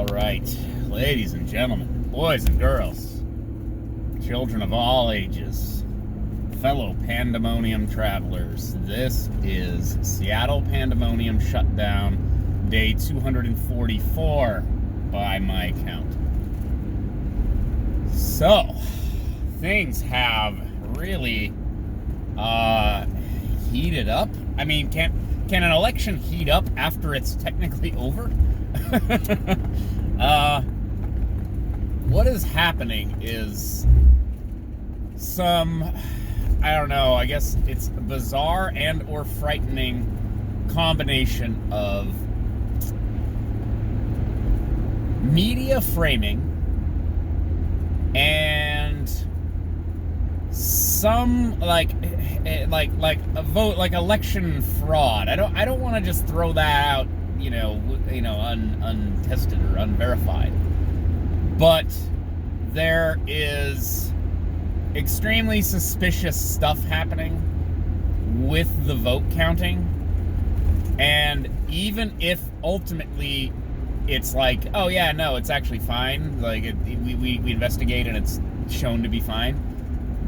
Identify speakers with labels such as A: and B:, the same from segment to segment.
A: All right, ladies and gentlemen, boys and girls, children of all ages, fellow Pandemonium travelers, this is Seattle Pandemonium Shutdown, day 244 by my count. So, things have really heated up. I mean, can an election heat up after it's technically over? What is happening is some, I don't know, I guess it's a bizarre and or frightening combination of media framing and some like a vote, like election fraud. I don't want to just throw that out, untested or unverified. But there is extremely suspicious stuff happening with the vote counting. And even if ultimately it's like, oh yeah, no, it's actually fine, like we investigate and it's shown to be fine,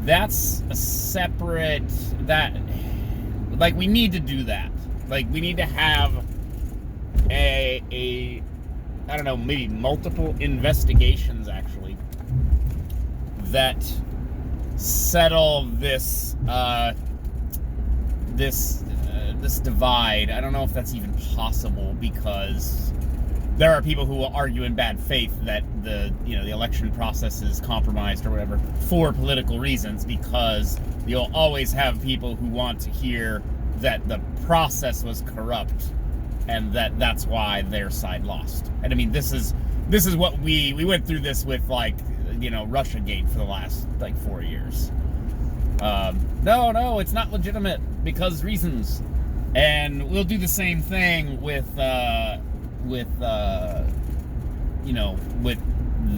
A: that's a separate, we need to do that. Like, we need to have a I don't know, maybe multiple investigations actually that settle this this divide. I don't know if that's even possible, because there are people who will argue in bad faith that the election process is compromised or whatever for political reasons, because you'll always have people who want to hear that the process was corrupt and that's why their side lost. And I mean, this is what we went through this with, Russiagate for the last 4 years. No, it's not legitimate because reasons. And we'll do the same thing with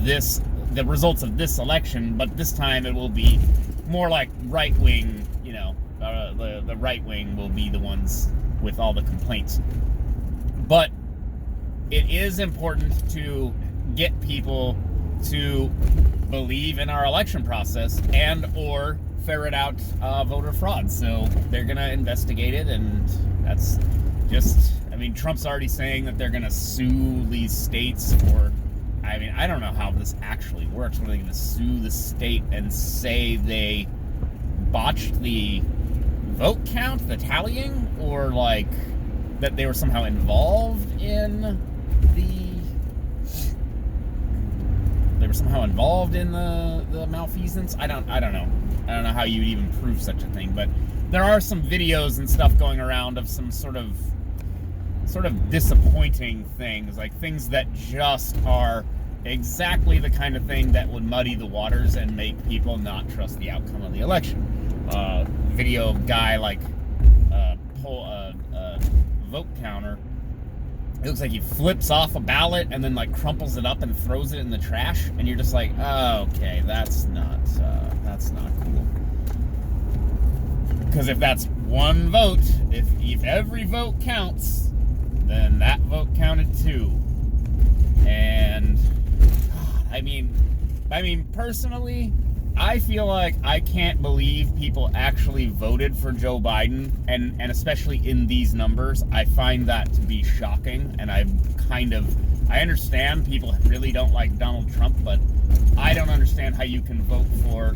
A: this, the results of this election, but this time it will be more like right wing. The right wing will be the ones with all the complaints. But it is important to get people to believe in our election process and or ferret out voter fraud. So they're going to investigate it, and that's just, Trump's already saying that they're going to sue these states for, I don't know how this actually works. What are they going to sue the state and say they botched the vote count, the tallying, or that they were somehow involved in the malfeasance? I don't know. I don't know how you would even prove such a thing, but there are some videos and stuff going around of some sort of disappointing things, like things that just are exactly the kind of thing that would muddy the waters and make people not trust the outcome of the election. Video of guy pull a vote counter. It looks like he flips off a ballot and then crumples it up and throws it in the trash, and you're just like, oh, okay, that's not cool. Because if that's one vote, if every vote counts, then that vote counted too. And personally, I feel like I can't believe people actually voted for Joe Biden, and especially in these numbers. I find that to be shocking, and I understand people really don't like Donald Trump, but I don't understand how you can vote for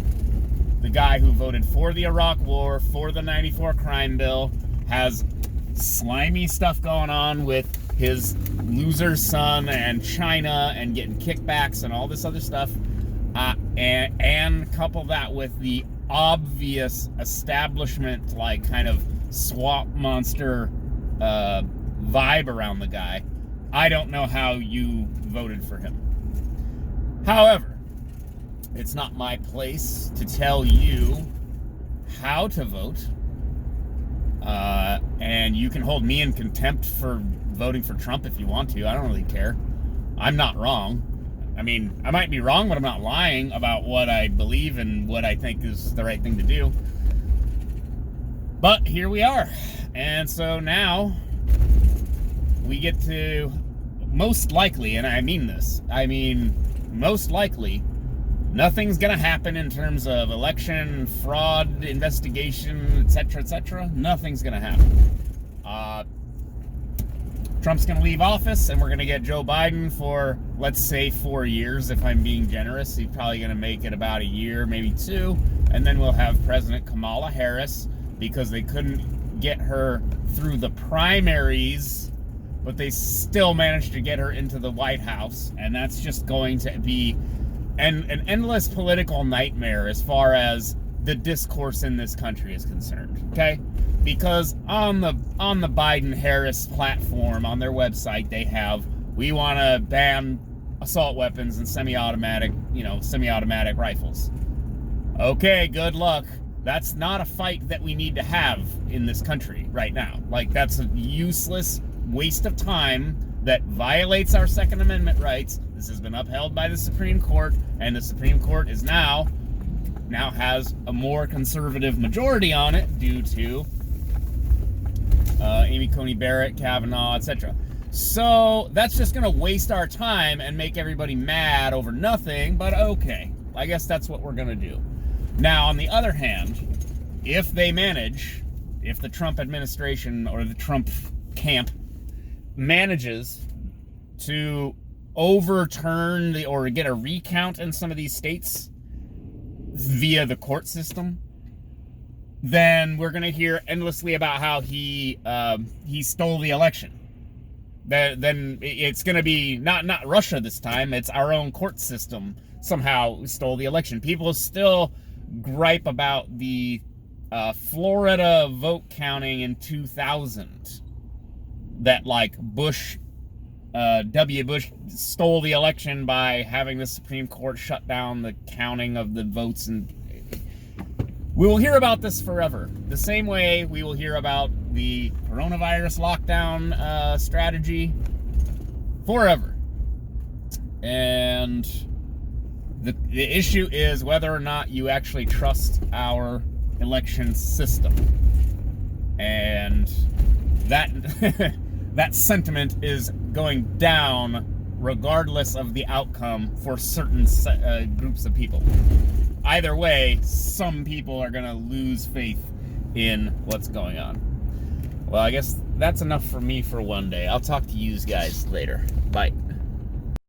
A: the guy who voted for the Iraq War, for the 94 crime bill, has slimy stuff going on with his loser son and China and getting kickbacks and all this other stuff. And couple that with the obvious establishment, kind of swamp monster vibe around the guy. I don't know how you voted for him. However, it's not my place to tell you how to vote. And you can hold me in contempt for voting for Trump if you want to. I don't really care. I'm not wrong. I might be wrong, but I'm not lying about what I believe and what I think is the right thing to do. But here we are. And so now we get to most likely, and I mean this, most likely, nothing's going to happen in terms of election, fraud, investigation, etc., etc. Nothing's going to happen. Trump's going to leave office, and we're going to get Joe Biden for, let's say, 4 years, if I'm being generous. He's probably going to make it about a year, maybe 2, and then we'll have President Kamala Harris, because they couldn't get her through the primaries, but they still managed to get her into the White House, and that's just going to be an endless political nightmare as far as the discourse in this country is concerned, okay? Because on the Biden-Harris platform, on their website, they have, we want to ban assault weapons and semi-automatic rifles. Okay, good luck. That's not a fight that we need to have in this country right now. Like, that's a useless waste of time that violates our Second Amendment rights. This has been upheld by the Supreme Court, and the Supreme Court is now has a more conservative majority on it due to Amy Coney Barrett, Kavanaugh, etc. So that's just going to waste our time and make everybody mad over nothing, but okay. I guess that's what we're going to do. Now, on the other hand, if the Trump administration or the Trump camp manages to overturn or get a recount in some of these states via the court system, then we're going to hear endlessly about how he stole the election. Then it's going to be not Russia this time. It's our own court system somehow stole the election. People still gripe about the Florida vote counting in 2000. That, like, W. Bush stole the election by having the Supreme Court shut down the counting of the votes, and we will hear about this forever. The same way we will hear about the coronavirus lockdown strategy forever. And the issue is whether or not you actually trust our election system. And that that sentiment is going down regardless of the outcome for certain groups of people. Either way, some people are going to lose faith in what's going on. Well, I guess that's enough for me for one day. I'll talk to you guys later. Bye.